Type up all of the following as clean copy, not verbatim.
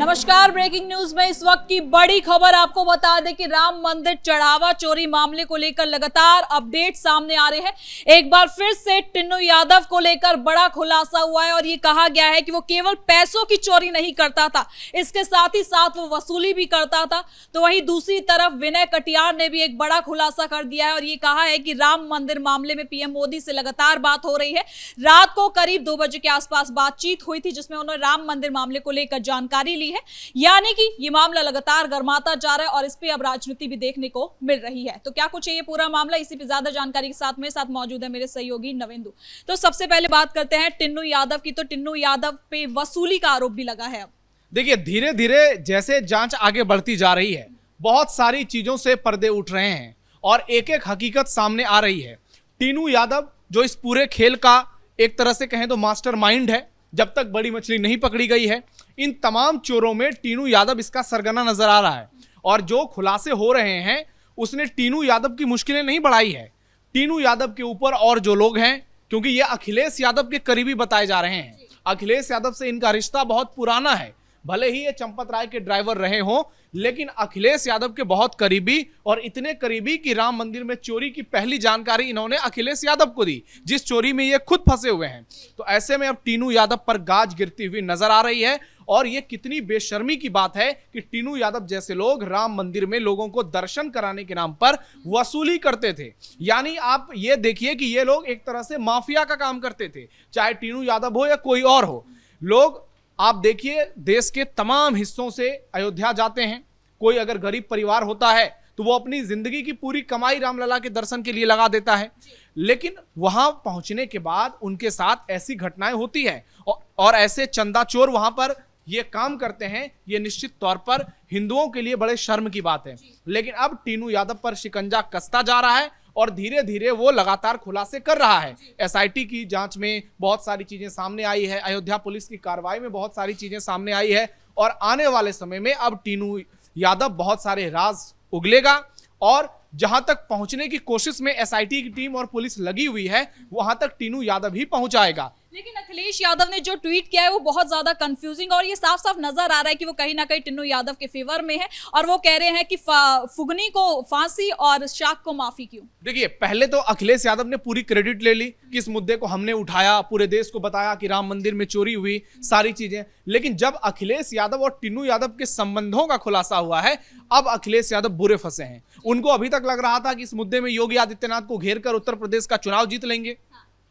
नमस्कार, breaking news में इस वक्त की बड़ी खबर आपको बता दें कि राम मंदिर चढ़ावा चोरी मामले को लेकर लगातार अपडेट सामने आ रहे हैं। एक बार फिर से टिन्नू यादव को लेकर बड़ा खुलासा हुआ है और ये कहा गया है कि वो केवल पैसों की चोरी नहीं करता था, इसके साथ ही साथ वो वसूली भी करता था। तो वहीं दूसरी तरफ विनय कटियार ने भी एक बड़ा खुलासा कर दिया है और ये कहा है कि राम मंदिर मामले में पीएम मोदी से लगातार बात हो रही है। रात को करीब 2 बजे के आसपास बातचीत हुई थी जिसमें उन्होंने राम मंदिर मामले को लेकर जानकारी ली है, यानी कि ये मामला लगातार गर्माता जा रहा है और इस पे अब राजनीति भी देखने को मिल रही है। तो क्या कुछ है ये पूरा मामला, इसी पे ज्यादा जानकारी के साथ मेरे साथ मौजूद है मेरे सहयोगी नवेंदु। तो सबसे पहले बात करते हैं टिन्नू यादव की। तो टिन्नू यादव पे वसूली का आरोप भी लगा है। अब देखिए, धीरे धीरे जैसे जांच आगे बढ़ती जा रही है, बहुत सारी चीजों से पर्दे उठ रहे हैं और एक एक हकीकत सामने आ रही है। टिन्नू यादव जो इस पूरे खेल का एक तरह से कहें तो मास्टरमाइंड है, जब तक बड़ी मछली नहीं पकड़ी गई है। इन तमाम चोरों में टिन्नू यादव इसका सरगना नजर आ रहा है और जो खुलासे हो रहे हैं उसने टिन्नू यादव की मुश्किलें नहीं बढ़ाई है। टिन्नू यादव के ऊपर और जो लोग हैं, क्योंकि ये अखिलेश यादव के करीबी बताए जा रहे हैं, अखिलेश यादव से इनका रिश्ता बहुत पुराना है। भले ही ये चंपत राय के ड्राइवर रहे हों, लेकिन अखिलेश यादव के बहुत करीबी, और इतने करीबी कि राम मंदिर में चोरी की पहली जानकारी इन्होंने अखिलेश यादव को दी, जिस चोरी में ये खुद फंसे हुए हैं। तो ऐसे में अब टिन्नू यादव पर गाज गिरती हुई नजर आ रही है और ये कितनी बेशर्मी की बात है कि टिन्नू यादव जैसे लोग राम मंदिर में लोगों को दर्शन कराने के नाम पर वसूली करते थे। यानी आप ये देखिए कि ये लोग एक तरह से माफिया का काम करते थे, चाहे टिन्नू यादव हो या कोई और हो। लोग आप देखिए देश के तमाम हिस्सों से अयोध्या जाते हैं। कोई अगर गरीब परिवार होता है तो वो अपनी जिंदगी की पूरी कमाई रामलला के दर्शन के लिए लगा देता है, लेकिन वहां पहुंचने के बाद उनके साथ ऐसी घटनाएं होती है और ऐसे चंदा चोर वहां पर ये काम करते हैं। ये निश्चित तौर पर हिंदुओं के लिए बड़े शर्म की बात है। लेकिन अब टिन्नू यादव पर शिकंजा कसता जा रहा है और धीरे धीरे वो लगातार खुलासे कर रहा है। एसआईटी की जांच में बहुत सारी चीजें सामने आई है, अयोध्या पुलिस की कार्रवाई में बहुत सारी चीजें सामने आई है और आने वाले समय में अब टिन्नू यादव बहुत सारे राज उगलेगा और जहां तक पहुंचने की कोशिश में एसआईटी की टीम और पुलिस लगी हुई है, वहां तक टिन्नू यादव ही पहुंचाएगा। लेकिन अखिलेश यादव ने जो ट्वीट किया है वो बहुत ज्यादा कंफ्यूजिंग और ये साफ साफ नजर आ रहा है कि वो कहीं ना कहीं टिन्नू यादव के फेवर में है और वो कह रहे हैं कि फुगनी को फांसी और शाख को माफी क्यों। देखिए, पहले तो अखिलेश यादव ने पूरी क्रेडिट ले ली कि इस मुद्दे को हमने उठाया, पूरे देश को बताया कि राम मंदिर में चोरी हुई, सारी चीजें। लेकिन जब अखिलेश यादव और टिन्नू यादव के संबंधों का खुलासा हुआ है, अब अखिलेश यादव बुरे फंसे हैं। उनको अभी तक लग रहा था कि इस मुद्दे में योगी आदित्यनाथ को घेर कर उत्तर प्रदेश का चुनाव जीत लेंगे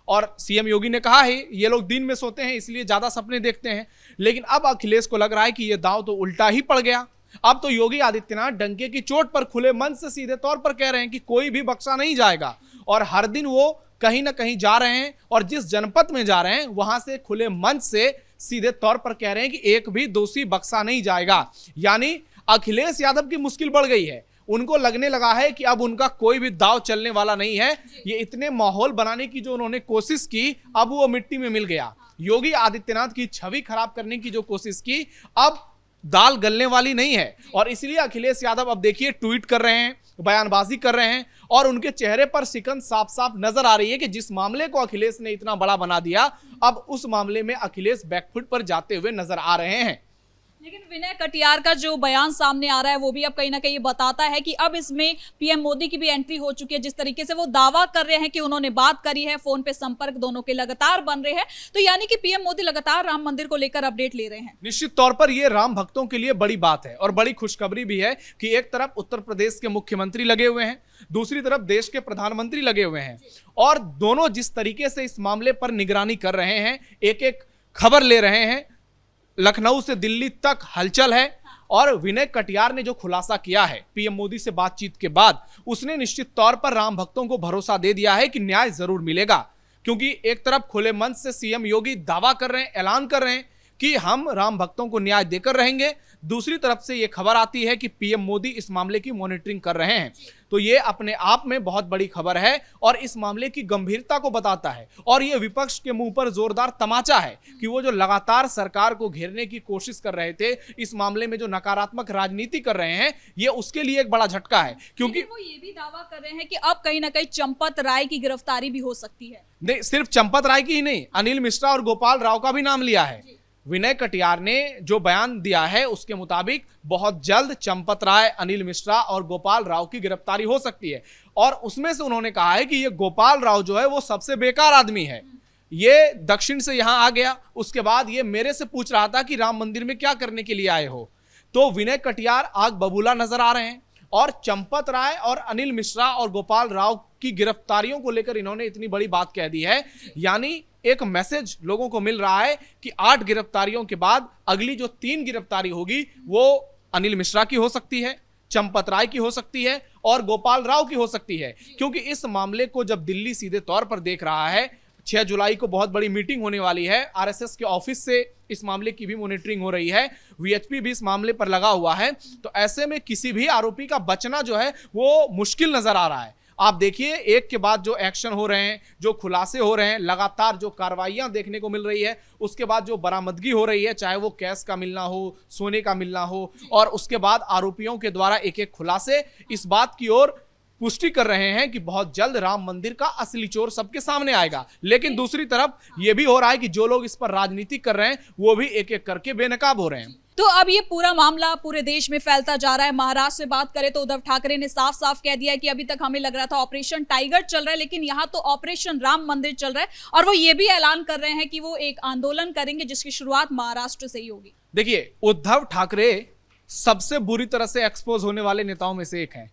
और सीएम योगी ने कहा है ये लोग दिन में सोते हैं इसलिए ज्यादा सपने देखते हैं। लेकिन अब अखिलेश को लग रहा है कि ये दांव तो उल्टा ही पड़ गया। अब तो योगी आदित्यनाथ डंके की चोट पर खुले मन से सीधे तौर पर कह रहे हैं कि कोई भी बख्शा नहीं जाएगा और हर दिन वो कहीं ना कहीं जा रहे हैं और जिस जनपद में जा रहे हैं वहां से खुले मन से सीधे तौर पर कह रहे हैं कि एक भी दोषी बख्शा नहीं जाएगा। यानी अखिलेश यादव की मुश्किल बढ़ गई है। उनको लगने लगा है कि अब उनका कोई भी दाव चलने वाला नहीं है। ये इतने माहौल बनाने की जो उन्होंने कोशिश की, अब वो मिट्टी में मिल गया। योगी आदित्यनाथ की छवि खराब करने की जो कोशिश की, अब दाल गलने वाली नहीं है और इसलिए अखिलेश यादव अब देखिए ट्वीट कर रहे हैं, बयानबाजी कर रहे हैं और उनके चेहरे पर शिकन साफ साफ नजर आ रही है कि जिस मामले को अखिलेश ने इतना बड़ा बना दिया, अब उस मामले में अखिलेश बैकफुट पर जाते हुए नजर आ रहे हैं। लेकिन विनय कटियार का जो बयान सामने आ रहा है वो भी अब कहीं ना कहीं बताता है कि अब इसमें पीएम मोदी की भी एंट्री हो चुकी है। जिस तरीके से वो दावा कर रहे हैं कि उन्होंने बात करी है, फोन पे संपर्क दोनों के लगातार बन रहे हैं, तो यानी कि पीएम मोदी लगातार राम मंदिर को लेकर अपडेट ले रहे हैं। निश्चित तौर पर यह राम भक्तों के लिए बड़ी बात है और बड़ी खुशखबरी भी है कि एक तरफ उत्तर प्रदेश के मुख्यमंत्री लगे हुए हैं, दूसरी तरफ देश के प्रधानमंत्री लगे हुए हैं और दोनों जिस तरीके से इस मामले पर निगरानी कर रहे हैं, एक एक खबर ले रहे हैं, लखनऊ से दिल्ली तक हलचल है। और विनय कटियार ने जो खुलासा किया है पीएम मोदी से बातचीत के बाद, उसने निश्चित तौर पर राम भक्तों को भरोसा दे दिया है कि न्याय जरूर मिलेगा। क्योंकि एक तरफ खुले मन से सीएम योगी दावा कर रहे हैं, ऐलान कर रहे हैं कि हम राम भक्तों को न्याय देकर रहेंगे, दूसरी तरफ से यह खबर आती है कि पीएम मोदी इस मामले की मॉनिटरिंग कर रहे हैं। तो ये अपने आप में बहुत बड़ी खबर है और इस मामले की गंभीरता को बताता है और ये विपक्ष के मुंह पर जोरदार तमाचा है कि वो जो लगातार सरकार को घेरने की कोशिश कर रहे थे, इस मामले में जो नकारात्मक राजनीति कर रहे हैं, ये उसके लिए एक बड़ा झटका है। क्योंकि वो ये भी दावा कर रहे हैं कि अब कहीं ना कहीं चंपत राय की गिरफ्तारी भी हो सकती है। नहीं, सिर्फ चंपत राय की ही नहीं, अनिल मिश्रा और गोपाल राव का भी नाम लिया है। विनय कटियार ने जो बयान दिया है उसके मुताबिक बहुत जल्द चंपत राय, अनिल मिश्रा और गोपाल राव की गिरफ्तारी हो सकती है। और उसमें से उन्होंने कहा है कि ये गोपाल राव जो है वो सबसे बेकार आदमी है। ये दक्षिण से यहां आ गया, उसके बाद ये मेरे से पूछ रहा था कि राम मंदिर में क्या करने के लिए आए हो। तो विनय कटियार आग बबूला नजर आ रहे हैं और चंपत राय और अनिल मिश्रा और गोपाल राव की गिरफ्तारियों को लेकर इन्होंने इतनी बड़ी बात कह दी है। यानी एक मैसेज लोगों को मिल रहा है कि 8 गिरफ्तारियों के बाद अगली जो 3 गिरफ्तारी होगी वो अनिल मिश्रा की हो सकती है, चंपत राय की हो सकती है और गोपाल राव की हो सकती है। क्योंकि इस मामले को जब दिल्ली सीधे तौर पर देख रहा है, 6 जुलाई को बहुत बड़ी मीटिंग होने वाली है, आरएसएस के ऑफिस से इस मामले की भी मॉनिटरिंग हो रही है, वीएचपी भी इस मामले पर लगा हुआ है। तो ऐसे में किसी भी आरोपी का बचना जो है वो मुश्किल नजर आ रहा है। आप देखिए एक के बाद जो एक्शन हो रहे हैं, जो खुलासे हो रहे हैं, लगातार जो कार्रवाइयां देखने को मिल रही है, उसके बाद जो बरामदगी हो रही है, चाहे वो कैश का मिलना हो, सोने का मिलना हो, और उसके बाद आरोपियों के द्वारा एक एक खुलासे इस बात की ओर पुष्टि कर रहे हैं कि बहुत जल्द राम मंदिर का असली चोर सबके सामने आएगा। लेकिन दूसरी तरफ यह भी हो रहा है कि जो लोग इस पर राजनीति कर रहे हैं वो भी एक एक करके बेनकाब हो रहे हैं। तो अब ये पूरा मामला पूरे देश में फैलता जा रहा है। महाराष्ट्र से बात करें तो उद्धव ठाकरे ने साफ साफ कह दिया है कि अभी तक हमें लग रहा था ऑपरेशन टाइगर चल रहा है, लेकिन यहाँ तो ऑपरेशन राम मंदिर चल रहा है। और वो ये भी ऐलान कर रहे हैं कि वो एक आंदोलन करेंगे जिसकी शुरुआत महाराष्ट्र से ही होगी। देखिए, उद्धव ठाकरे सबसे बुरी तरह से एक्सपोज होने वाले नेताओं में से एक हैं।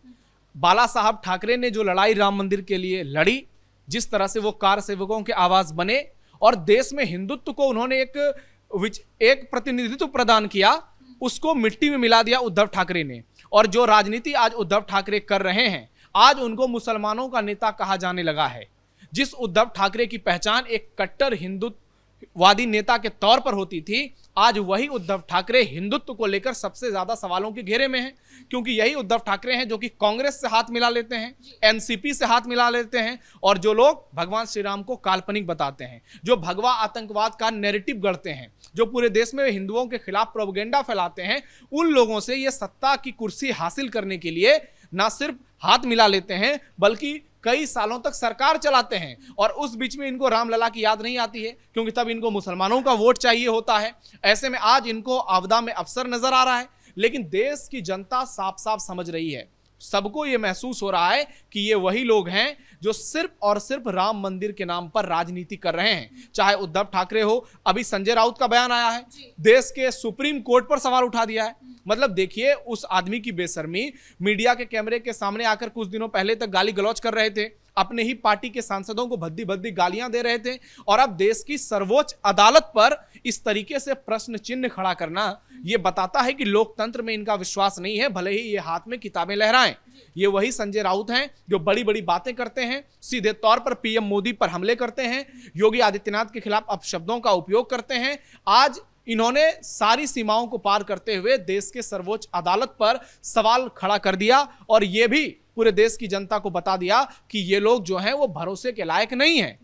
बाला साहब ठाकरे ने जो लड़ाई राम मंदिर के लिए लड़ी, जिस तरह से वो कार सेवकों के आवाज बने और देश में हिंदुत्व को उन्होंने एक प्रतिनिधित्व प्रदान किया, उसको मिट्टी में मिला दिया उद्धव ठाकरे ने। और जो राजनीति आज उद्धव ठाकरे कर रहे हैं, आज उनको मुसलमानों का नेता कहा जाने लगा है। जिस उद्धव ठाकरे की पहचान एक कट्टर हिंदुत्ववादी नेता के तौर पर होती थी, आज वही उद्धव ठाकरे हिंदुत्व को लेकर सबसे ज्यादा सवालों के घेरे में हैं। क्योंकि यही उद्धव ठाकरे हैं जो कि कांग्रेस से हाथ मिला लेते हैं, एनसीपी से हाथ मिला लेते हैं, और जो लोग भगवान श्री राम को काल्पनिक बताते हैं, जो भगवा आतंकवाद का नैरेटिव गढ़ते हैं, जो पूरे देश में हिंदुओं के खिलाफ प्रोपेगेंडा फैलाते हैं, उन लोगों से ये सत्ता की कुर्सी हासिल करने के लिए ना सिर्फ हाथ मिला लेते हैं बल्कि कई सालों तक सरकार चलाते हैं। और उस बीच में इनको रामलला की याद नहीं आती है, क्योंकि तब इनको मुसलमानों का वोट चाहिए होता है। ऐसे में आज इनको आपदा में अवसर नजर आ रहा है। लेकिन देश की जनता साफ साफ समझ रही है, सबको यह महसूस हो रहा है कि ये वही लोग हैं जो सिर्फ और सिर्फ राम मंदिर के नाम पर राजनीति कर रहे हैं। चाहे उद्धव ठाकरे हो, अभी संजय राउत का बयान आया है, देश के सुप्रीम कोर्ट पर सवाल उठा दिया है। मतलब देखिए उस आदमी की बेशर्मी, मीडिया के कैमरे के सामने आकर कुछ दिनों पहले तक गाली गलौज कर रहे थे, अपने ही पार्टी के सांसदों को भद्दी भद्दी गालियां दे रहे थे, और अब देश की सर्वोच्च अदालत पर इस तरीके से प्रश्न चिन्ह खड़ा करना यह बताता है कि लोकतंत्र में इनका विश्वास नहीं है, भले ही ये हाथ में किताबें लहराएं। ये वही संजय राउत हैं जो बड़ी बड़ी बातें करते हैं, सीधे तौर पर पीएम मोदी पर हमले करते हैं, योगी आदित्यनाथ के खिलाफ अपशब्दों का उपयोग करते हैं। आज इन्होंने सारी सीमाओं को पार करते हुए देश के सर्वोच्च अदालत पर सवाल खड़ा कर दिया, और यह भी पूरे देश की जनता को बता दिया कि ये लोग जो हैं वो भरोसे के लायक नहीं हैं।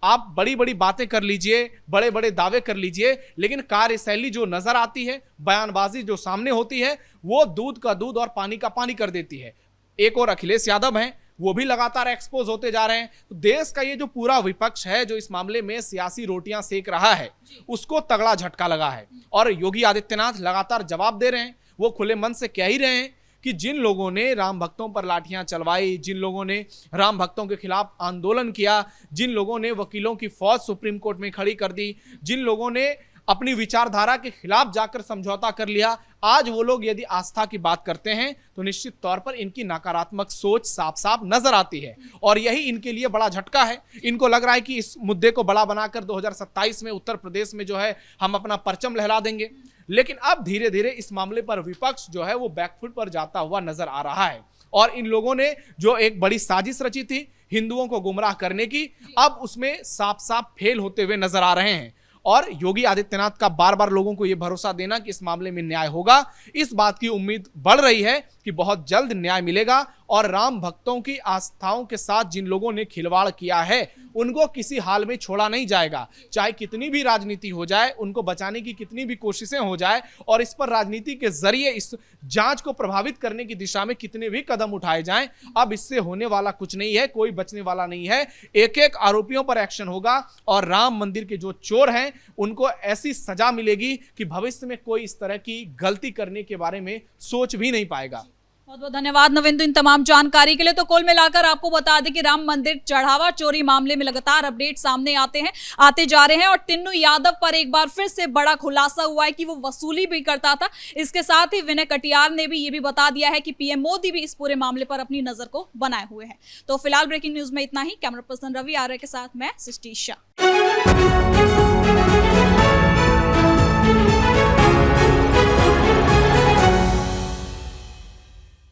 आप बड़ी बड़ी बातें कर लीजिए, बड़े बड़े दावे कर लीजिए, लेकिन कार्यशैली जो नजर आती है, बयानबाजी जो सामने होती है, वो दूध का दूध और पानी का पानी कर देती है। एक और अखिलेश यादव हैं, वो भी लगातार एक्सपोज होते जा रहे हैं। तो देश का ये जो पूरा विपक्ष है जो इस मामले में सियासी रोटियां सेक रहा है, उसको तगड़ा झटका लगा है। और योगी आदित्यनाथ लगातार जवाब दे रहे हैं, वो खुले मन से कह ही रहे हैं कि जिन लोगों ने राम भक्तों पर लाठियां चलवाई, जिन लोगों ने राम भक्तों के खिलाफ आंदोलन किया, जिन लोगों ने वकीलों की फौज सुप्रीम कोर्ट में खड़ी कर दी, जिन लोगों ने अपनी विचारधारा के खिलाफ जाकर समझौता कर लिया, आज वो लोग यदि आस्था की बात करते हैं तो निश्चित तौर पर इनकी नकारात्मक सोच साफ साफ नजर आती है। और यही इनके लिए बड़ा झटका है। इनको लग रहा है कि इस मुद्दे को बड़ा बनाकर 2027 में उत्तर प्रदेश में जो है हम अपना परचम लहरा देंगे। लेकिन अब धीरे धीरे इस मामले पर विपक्ष जो है वो बैकफुट पर जाता हुआ नजर आ रहा है। और इन लोगों ने जो एक बड़ी साजिश रची थी हिंदुओं को गुमराह करने की, अब उसमें साफ साफ फेल होते हुए नजर आ रहे हैं। और योगी आदित्यनाथ का बार बार लोगों को यह भरोसा देना कि इस मामले में न्याय होगा, इस बात की उम्मीद बढ़ रही है कि बहुत जल्द न्याय मिलेगा और राम भक्तों की आस्थाओं के साथ जिन लोगों ने खिलवाड़ किया है उनको किसी हाल में छोड़ा नहीं जाएगा। चाहे कितनी भी राजनीति हो जाए, उनको बचाने की कितनी भी कोशिशें हो जाए और इस पर राजनीति के जरिए इस जांच को प्रभावित करने की दिशा में कितने भी कदम उठाए जाएं, अब इससे होने वाला कुछ नहीं है, कोई बचने वाला नहीं है। एक एक आरोपियों पर एक्शन होगा और राम मंदिर के जो चोर हैं उनको ऐसी सजा मिलेगी कि भविष्य में कोई इस तरह की गलती करने के बारे में सोच भी नहीं पाएगा। बहुत बहुत धन्यवाद नविंदु इन तमाम जानकारी के लिए। तो कुल मिलाकर आपको बता दें कि राम मंदिर चढ़ावा चोरी मामले में लगातार अपडेट सामने आते जा रहे हैं और टिन्नू यादव पर एक बार फिर से बड़ा खुलासा हुआ है कि वो वसूली भी करता था। इसके साथ ही विनय कटियार ने भी ये भी बता दिया है कि पीएम मोदी भी इस पूरे मामले पर अपनी नजर को बनाए हुए हैं। तो फिलहाल ब्रेकिंग न्यूज में इतना ही। कैमरा पर्सन रवि आर्य के साथ मैं सृष्टि शाह।